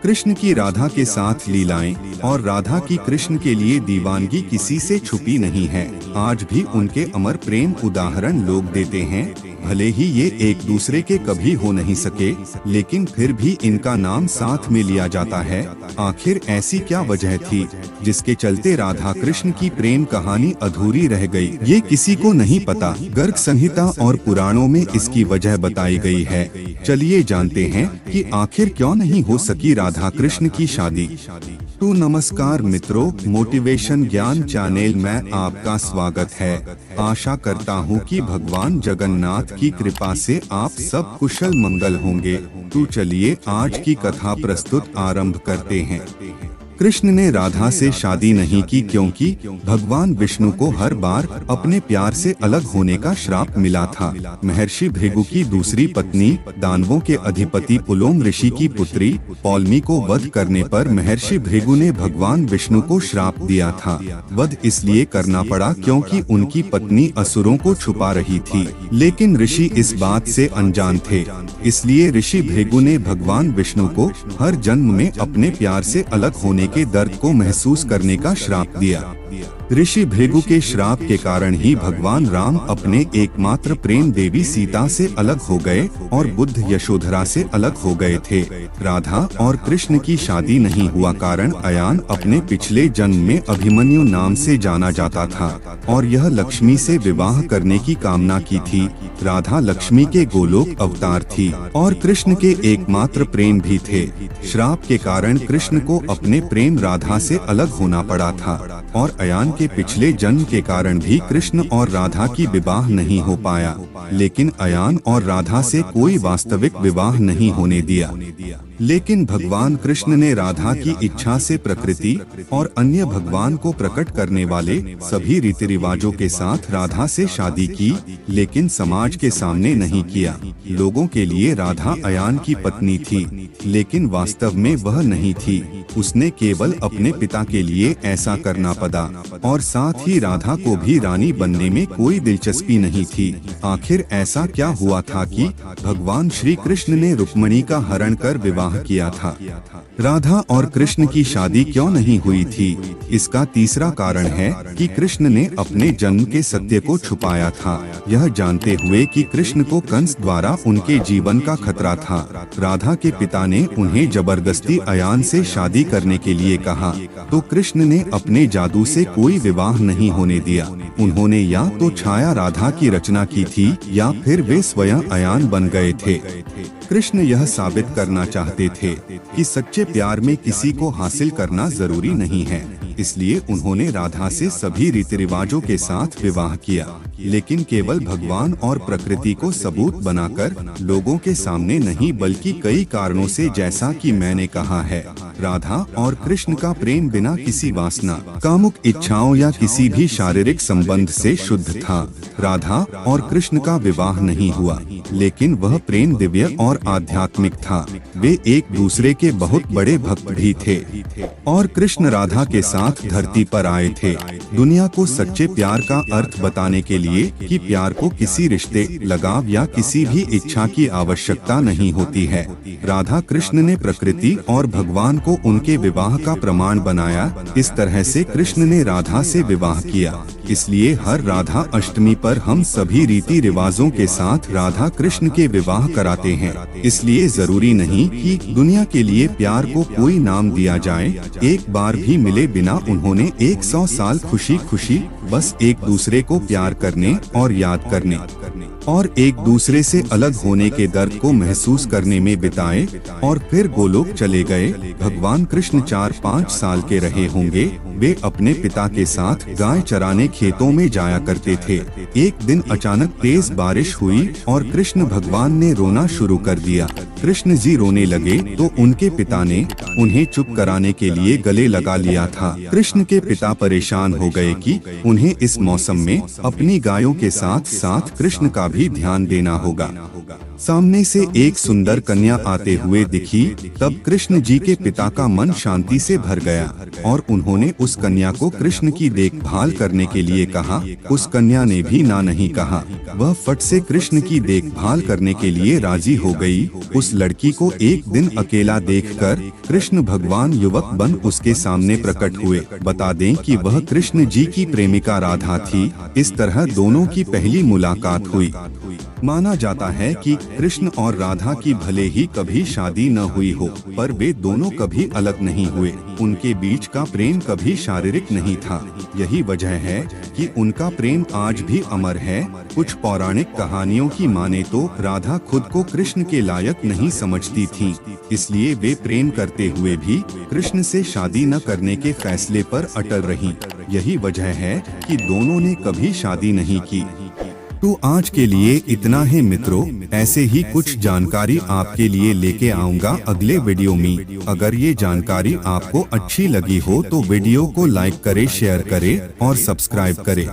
कृष्ण की राधा के साथ लीलाएं और राधा की कृष्ण के लिए दीवानगी किसी से छुपी नहीं है। आज भी उनके अमर प्रेम उदाहरण लोग देते हैं। भले ही ये एक दूसरे के कभी हो नहीं सके, लेकिन फिर भी इनका नाम साथ में लिया जाता है। आखिर ऐसी क्या वजह थी जिसके चलते राधा कृष्ण की प्रेम कहानी अधूरी रह गई? ये किसी को नहीं पता। गर्ग संहिता और पुराणों में इसकी वजह बताई गई है। चलिए जानते हैं कि आखिर क्यों नहीं हो सकी राधा कृष्ण की शादी। तो नमस्कार मित्रों, मोटिवेशन ज्ञान चैनल में आपका स्वागत है। आशा करता हूँ कि भगवान जगन्नाथ की कृपा से आप सब कुशल मंगल होंगे। तो चलिए आज की कथा प्रस्तुत आरंभ करते हैं। कृष्ण ने राधा से शादी नहीं की क्योंकि भगवान विष्णु को हर बार अपने प्यार से अलग होने का श्राप मिला था। महर्षि भृगु की दूसरी पत्नी दानवों के अधिपति पुलोम ऋषि की पुत्री पौलमी को वध करने पर महर्षि भृगु ने भगवान विष्णु को श्राप दिया था। वध इसलिए करना पड़ा क्योंकि उनकी पत्नी असुरों को छुपा रही थी, लेकिन ऋषि इस बात से अनजान थे। इसलिए ऋषि भृगु ने भगवान विष्णु को हर जन्म में अपने प्यार से अलग होने के दर्द को महसूस करने का श्राप दिया। ऋषि भृगु के श्राप के कारण ही भगवान राम अपने एकमात्र प्रेम देवी सीता से अलग हो गए और बुद्ध यशोधरा से अलग हो गए थे। राधा और कृष्ण की शादी नहीं हुआ कारण अयान अपने पिछले जन्म में अभिमन्यु नाम से जाना जाता था और यह लक्ष्मी से विवाह करने की कामना की थी। राधा लक्ष्मी के गोलोक अवतार थी और कृष्ण के एकमात्र प्रेम भी थे। श्राप के कारण कृष्ण को अपने प्रेम राधा से अलग होना पड़ा था और अयान के पिछले जन्म के कारण भी कृष्ण और राधा की विवाह नहीं हो पाया। लेकिन अयान और राधा से कोई वास्तविक विवाह नहीं होने दिया। लेकिन भगवान कृष्ण ने राधा की इच्छा से प्रकृति और अन्य भगवान को प्रकट करने वाले सभी रीति रिवाजों के साथ राधा से शादी की, लेकिन समाज के सामने नहीं किया। लोगों के लिए राधा अयान की पत्नी थी, लेकिन वास्तव में वह नहीं थी। उसने केवल अपने पिता के लिए ऐसा करना पड़ा और साथ ही राधा को भी रानी बनने में कोई दिलचस्पी नहीं थी। आखिर ऐसा क्या हुआ था कि भगवान श्री कृष्ण ने रुक्मिणी का हरण कर विवाह किया था? राधा और कृष्ण की शादी क्यों नहीं हुई थी? इसका तीसरा कारण है कि कृष्ण ने अपने जन्म के सत्य को छुपाया था, यह जानते हुए कि कृष्ण को कंस द्वारा उनके जीवन का खतरा था। राधा के पिता ने उन्हें जबरदस्ती अयान से शादी करने के लिए कहा, तो कृष्ण ने अपने जादू से कोई विवाह नहीं होने दिया। उन्होंने या तो छाया राधा की रचना की थी या फिर वे स्वयं अयान बन गए थे। कृष्ण यह साबित करना चाहते थे कि सच्चे प्यार में किसी को हासिल करना जरूरी नहीं है। इसलिए उन्होंने राधा से सभी रीति रिवाजों के साथ विवाह किया, लेकिन केवल भगवान और प्रकृति को सबूत बनाकर लोगों के सामने नहीं, बल्कि कई कारणों से, जैसा कि मैंने कहा है। राधा और कृष्ण का प्रेम बिना किसी वासना, कामुक इच्छाओं या किसी भी शारीरिक संबंध से शुद्ध था। राधा और कृष्ण का विवाह नहीं हुआ, लेकिन वह प्रेम दिव्य और आध्यात्मिक था। वे एक दूसरे के बहुत बड़े भक्त भी थे और कृष्ण राधा के साथ धरती पर आए थे दुनिया को सच्चे प्यार का अर्थ बताने के लिए कि प्यार को किसी रिश्ते, लगाव या किसी भी इच्छा की आवश्यकता नहीं होती है। राधा कृष्ण ने प्रकृति और भगवान को उनके विवाह का प्रमाण बनाया। इस तरह से कृष्ण ने राधा से विवाह किया। इसलिए हर राधा अष्टमी पर हम सभी रीति रिवाजों के साथ राधा कृष्ण के विवाह कराते हैं। इसलिए जरूरी नहीं कि दुनिया के लिए प्यार को कोई नाम दिया जाए। एक बार भी मिले बिना उन्होंने 100 साल खुशी खुशी बस एक दूसरे को प्यार करने और याद करने और एक दूसरे से अलग होने के दर्द को महसूस करने में बिताए और फिर गोलोक चले गए। भगवान कृष्ण 4-5 साल के रहे होंगे। वे अपने पिता के साथ गाय चराने खेतों में जाया करते थे। एक दिन अचानक तेज बारिश हुई और कृष्ण भगवान ने रोना शुरू कर दिया। कृष्ण जी रोने लगे तो उनके पिता ने उन्हें चुप कराने के लिए गले लगा लिया था। कृष्ण के पिता परेशान हो गए कि उन्हें इस मौसम में अपनी गायों के साथ साथ कृष्ण का भी ध्यान देना होगा। सामने से एक सुंदर कन्या आते हुए दिखी। तब कृष्ण जी के पिता का मन शांति से भर गया और उन्होंने उस कन्या को कृष्ण की देखभाल करने के लिए कहा। उस कन्या ने भी ना नहीं कहा। वह फट से कृष्ण की देखभाल करने के लिए राजी हो गई। उस लड़की को एक दिन अकेला देखकर कृष्ण भगवान युवक बन उसके सामने प्रकट हुए। बता दें कि वह कृष्ण जी की प्रेमिका राधा थी। इस तरह दोनों की पहली मुलाकात हुई। माना जाता है कि कृष्ण और राधा की भले ही कभी शादी न हुई हो, पर वे दोनों कभी अलग नहीं हुए। उनके बीच का प्रेम कभी शारीरिक नहीं था। यही वजह है कि उनका प्रेम आज भी अमर है। कुछ पौराणिक कहानियों की माने तो राधा खुद को कृष्ण के लायक नहीं समझती थी, इसलिए वे प्रेम करते हुए भी कृष्ण से शादी न करने के फैसले पर अटल रहीं। यही वजह है कि दोनों ने कभी शादी नहीं की। तो आज के लिए इतना है मित्रों। ऐसे ही कुछ जानकारी आपके लिए लेके आऊंगा अगले वीडियो में। अगर ये जानकारी आपको अच्छी लगी हो तो वीडियो को लाइक करें, शेयर करें और सब्सक्राइब करें।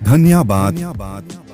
धन्यवाद।